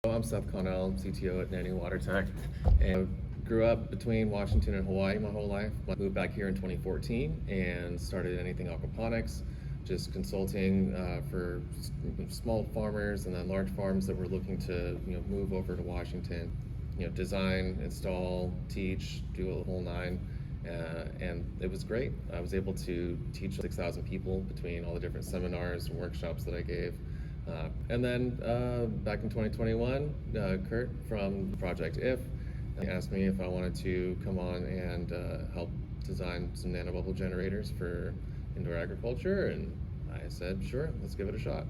I'm Seth Connell, CTO at Nanu Water Tech, and grew up between Washington and Hawaii my whole life. I moved back here in 2014 and started Anything Aquaponics, just consulting for small farmers and then large farms that were looking to move over to Washington. Design, install, teach, do a whole nine. And it was great. I was able to teach 6,000 people between all the different seminars and workshops that I gave. And then back in 2021, Kurt from Project IF asked me if I wanted to come on and help design some nanobubble generators for indoor agriculture, and I said, sure, let's give it a shot.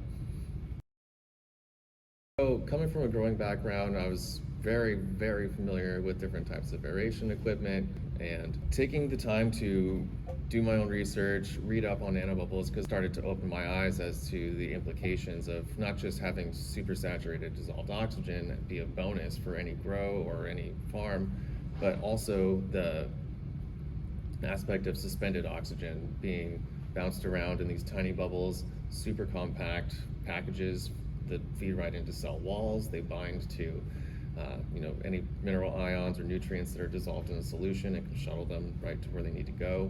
So coming from a growing background, I was very, very familiar with different types of aeration equipment, and taking the time to do my own research, read up on nanobubbles, because it started to open my eyes as to the implications of not just having super saturated dissolved oxygen be a bonus for any grow or any farm, but also the aspect of suspended oxygen being bounced around in these tiny bubbles, super compact packages that feed right into cell walls. They bind to any mineral ions or nutrients that are dissolved in a solution. It can shuttle them right to where they need to go.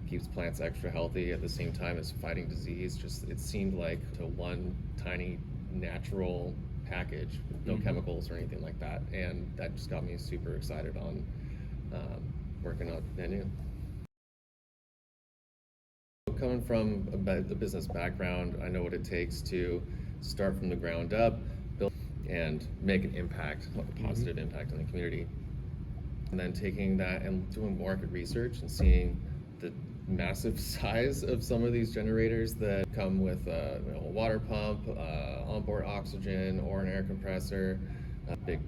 Keeps plants extra healthy at the same time as fighting disease. It seemed like to one tiny natural package, no chemicals or anything like that. And that just got me super excited on working on Nanu. Coming from the business background, I know what it takes to start from the ground up, build and make an impact, a positive impact on the community. And then taking that and doing market research and seeing the massive size of some of these generators that come with a water pump, onboard oxygen, or an air compressor, a big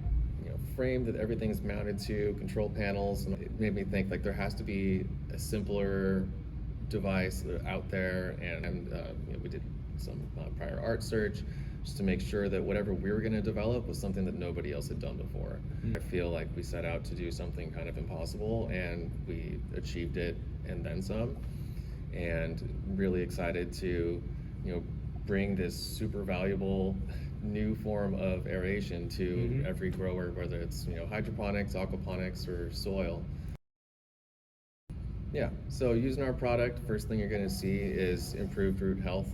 frame that everything's mounted to, control panels. And it made me think like there has to be a simpler device out there, and we did some prior art search just to make sure that whatever we were going to develop was something that nobody else had done before. I feel like we set out to do something kind of impossible, and we achieved it and then some, and really excited to bring this super valuable new form of aeration to every grower, whether it's hydroponics, aquaponics, or soil. Yeah, so using our product, first thing you're going to see is improved root health.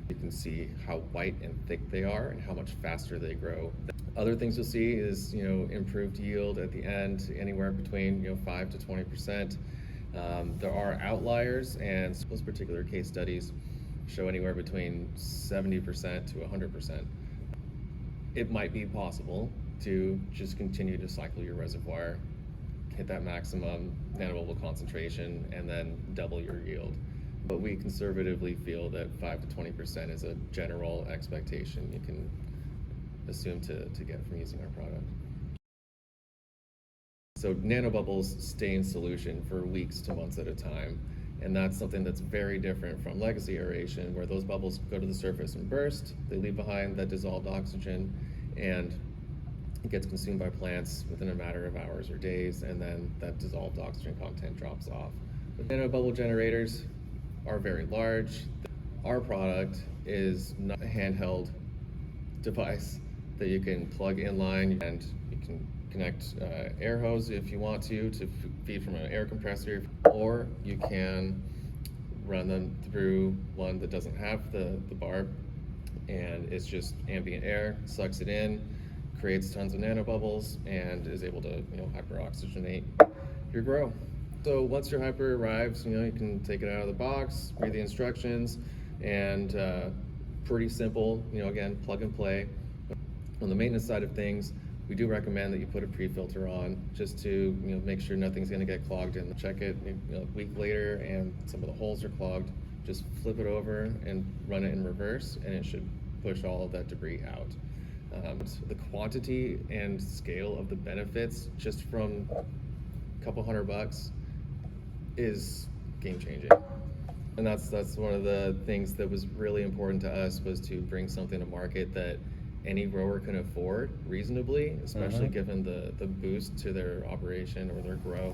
You can see how white and thick they are and how much faster they grow. Other things you'll see is improved yield at the end, anywhere between 5 to 20%. There are outliers, and those particular case studies show anywhere between 70% to 100%. It might be possible to just continue to cycle your reservoir, hit that maximum nanobubble concentration, and then double your yield. But we conservatively feel that 5 to 20% is a general expectation you can assume to get from using our product. So nanobubbles stay in solution for weeks to months at a time, and that's something that's very different from legacy aeration, where those bubbles go to the surface and burst, they leave behind that dissolved oxygen, and it gets consumed by plants within a matter of hours or days, and then that dissolved oxygen content drops off. But nanobubble generators are very large. Our product is not a handheld device that you can plug in line, and you can connect air hose if you want to feed from an air compressor, or you can run them through one that doesn't have the barb, and it's just ambient air, sucks it in, creates tons of nanobubbles, and is able to hyperoxygenate your grow. So once your hyper arrives, you can take it out of the box, read the instructions, and pretty simple, again, plug and play. On the maintenance side of things, we do recommend that you put a pre-filter on just to make sure nothing's going to get clogged in. Check it a week later and some of the holes are clogged. Just flip it over and run it in reverse, and it should push all of that debris out. The quantity and scale of the benefits just from a couple $100 is game changing. And that's one of the things that was really important to us, was to bring something to market that any grower can afford reasonably, especially given the boost to their operation or their grow.